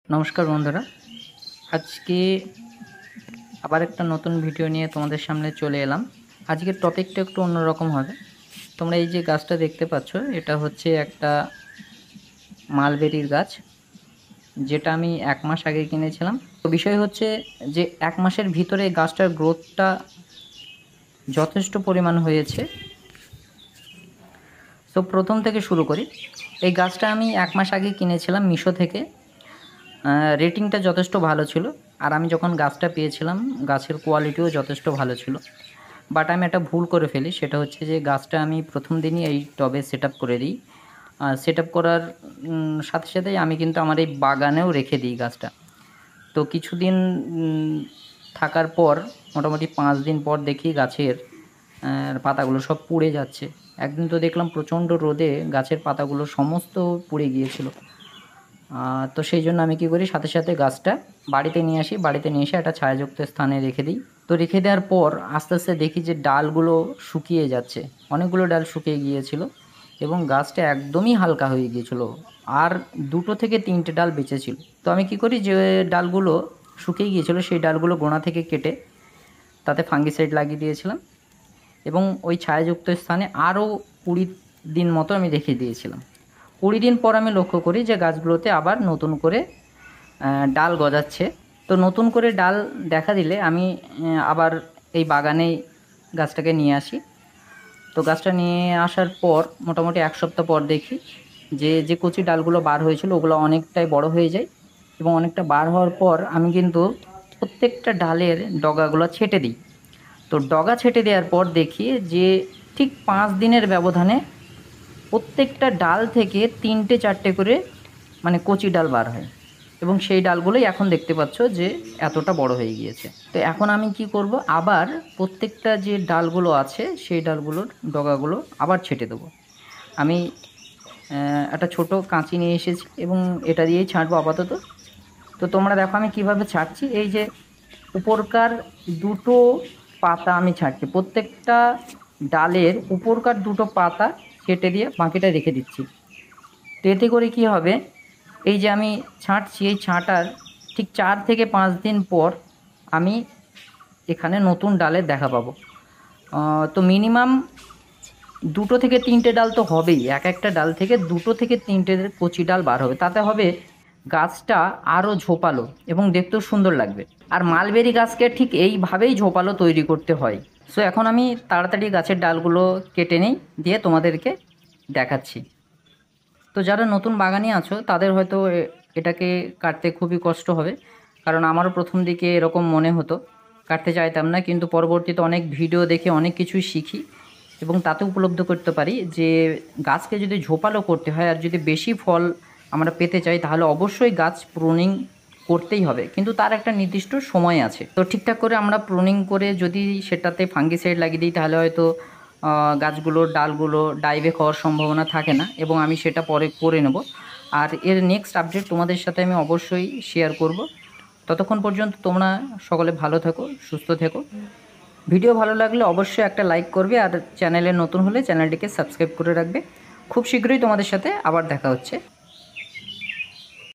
নমস্কার বন্ধুরা, আজকে আবার একটা নতুন ভিডিও নিয়ে তোমাদের সামনে চলে এলাম। আজকের টপিকটা একটু অন্যরকম হবে। তোমরা এই যে গাছটা দেখতে পাচ্ছ, এটা হচ্ছে একটা মালবেরির গাছ, যেটা আমি 1 মাস আগে কিনেছিলাম। তো বিষয় হচ্ছে যে 1 মাসের ভিতরে গাছটার গ্রোথটা যথেষ্ট পরিমাণ হয়েছে। তো প্রথম থেকে শুরু করি। এই গাছটা আমি 1 মাস আগে কিনেছিলাম মিশো থেকে। রেটিংটা যথেষ্ট ভালো ছিল, আর আমি যখন গাছটা পেয়েছিলাম গাছের কোয়ালিটিও যথেষ্ট ভালো ছিল। বাট আমি একটা ভুল করে ফেলি, সেটা হচ্ছে যে গাছটা আমি প্রথম দিনই এই টবে সেট আপ করে দিই। সেট আপ করার সাথে সাথেই আমি কিন্তু আমার এই বাগানেও রেখে দিই গাছটা। তো কিছুদিন থাকার পর, মোটামুটি 5 দিন পর দেখি গাছের পাতাগুলো সব পুড়ে যাচ্ছে। একদিন তো দেখলাম প্রচণ্ড রোদে গাছের পাতাগুলো সমস্ত পুড়ে গিয়েছিল। তো সেই জন্য আমি কী করি, সাথে সাথে গাছটা বাড়িতে নিয়ে আসি। বাড়িতে নিয়ে এসে একটা ছায়াযুক্ত স্থানে রেখে দিই। তো রেখে দেওয়ার পর আস্তে আস্তে দেখি যে ডালগুলো শুকিয়ে যাচ্ছে, অনেকগুলো ডাল শুকিয়ে গিয়েছিল এবং গাছটা একদমই হালকা হয়ে গিয়েছিল। আর 2 থেকে 3টে ডাল বেঁচে ছিল। তো আমি কী করি, যে ডালগুলো শুকিয়ে গিয়েছিল সেই ডালগুলো গোড়া থেকে কেটে তাতে ফাঙ্গিসাইড লাগিয়ে দিয়েছিলাম এবং ওই ছায়াযুক্ত স্থানে আরও 20 দিন মতো আমি রেখে দিয়েছিলাম। 20 দিন পর আমি লক্ষ্য করি যে গাছগুলোতে আবার নতুন করে ডাল গজাচ্ছে। তো নতুন করে ডাল দেখা দিলে আমি আবার এই বাগানেই গাছটাকে নিয়ে আসি। তো গাছটা নিয়ে আসার পর মোটামুটি 1 সপ্তাহ পর দেখি যে যে কচি ডালগুলো বার হয়েছিল ওগুলো অনেকটাই বড় হয়ে যায় এবং অনেকটা বার হওয়ার পর আমি কিন্তু প্রত্যেকটা ডালের ডগাগুলো ছেঁটে দিই। তো ডগা ছেঁটে দেওয়ার পর দেখি যে ঠিক 5 দিনের ব্যবধানে প্রত্যেকটা ডাল থেকে 3টে 4টে করে মানে কচি ডাল বার হয় এবং সেই ডালগুলোই এখন দেখতে পাচ্ছ যে এতটা বড় হয়ে গিয়েছে। তো এখন আমি কি করব, আবার প্রত্যেকটা যে ডালগুলো আছে সেই ডালগুলোর ডগাগুলো আবার ছেঁটে দেবো। আমি একটা ছোট কাঁচি নিয়ে এসেছি এবং এটা দিয়েই ছাঁটবো আপাতত। তো তোমরা দেখো আমি কিভাবে ছাঁটছি। এই যে উপরকার 2টো পাতা আমি ছাঁটছি, প্রত্যেকটা ডালের উপরকার 2টো পাতা কেটে দিয়ে বাকিটা রেখে দিচ্ছি। তো এতে করে কী হবে, এই যে আমি ছাঁটছি, এই ছাঁটার ঠিক 4 থেকে 5 দিন পর আমি এখানে নতুন ডালের দেখা পাবো। তো মিনিমাম 2 থেকে 3টে ডাল তো হবেই, একটা ডাল থেকে 2 থেকে 3টে কচি ডাল বার হবে। তাতে হবে গাছটা আরও ঝোপালো এবং দেখতেও সুন্দর লাগবে। আর মালবেরি গাছকে ঠিক এইভাবেই ঝোপালো তৈরি করতে হয়। সো এখন আমি তাড়াতাড়ি গাছের ডালগুলো কেটে নিই, দিয়ে তোমাদেরকে দেখাচ্ছি। তো যারা নতুন বাগানি আছো তাদের হয়তো এটাকে কাটতে খুবই কষ্ট হবে, কারণ আমারও প্রথম দিকে এরকম মনে হতো, কাটতে চাইতাম না। কিন্তু পরবর্তীতে অনেক ভিডিও দেখে অনেক কিছুই শিখি এবং তাতে উপলব্ধি করতে পারি যে গাছকে যদি ঝোপালো করতে হয় আর যদি বেশি ফল আমরা পেতে চাই তাহলে অবশ্যই গাছ প্রুনিং করতেই হবে, কিন্তু তার একটা নির্দিষ্ট সময় আছে। তো ঠিকঠাক করে আমরা প্রুনিং করে যদি সেটাতে ফাঙ্গিসাইড লাগিয়ে দিই তাহলে হয়তো গাছগুলোর ডালগুলো ডাইভেক হওয়ার সম্ভাবনা থাকে না এবং আমি সেটা পরে করে নেব। আর এর নেক্সট আপডেট তোমাদের সাথে আমি অবশ্যই শেয়ার করব। ততক্ষণ পর্যন্ত তোমরা সকলে ভালো থেকো, সুস্থ থেকো। ভিডিও ভালো লাগলে অবশ্যই একটা লাইক করবে, আর চ্যানেলে নতুন হলে চ্যানেলটিকে সাবস্ক্রাইব করে রাখবে। খুব শীঘ্রই তোমাদের সাথে আবার দেখা হচ্ছে।